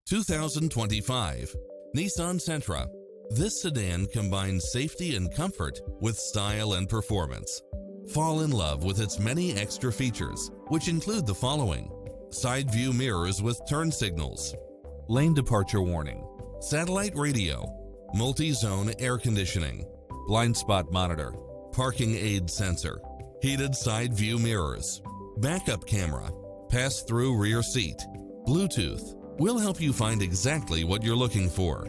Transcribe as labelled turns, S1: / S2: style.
S1: 2025 Nissan Sentra. This sedan combines safety and comfort with style and performance. Fall in love with its many extra features, which include the following: side view mirrors with turn signals, lane departure warning, satellite radio, multi-zone air conditioning, blind spot monitor, parking aid sensor, heated side view mirrors, backup camera, pass-through rear seat, Bluetooth. We'll help you find exactly what you're looking for.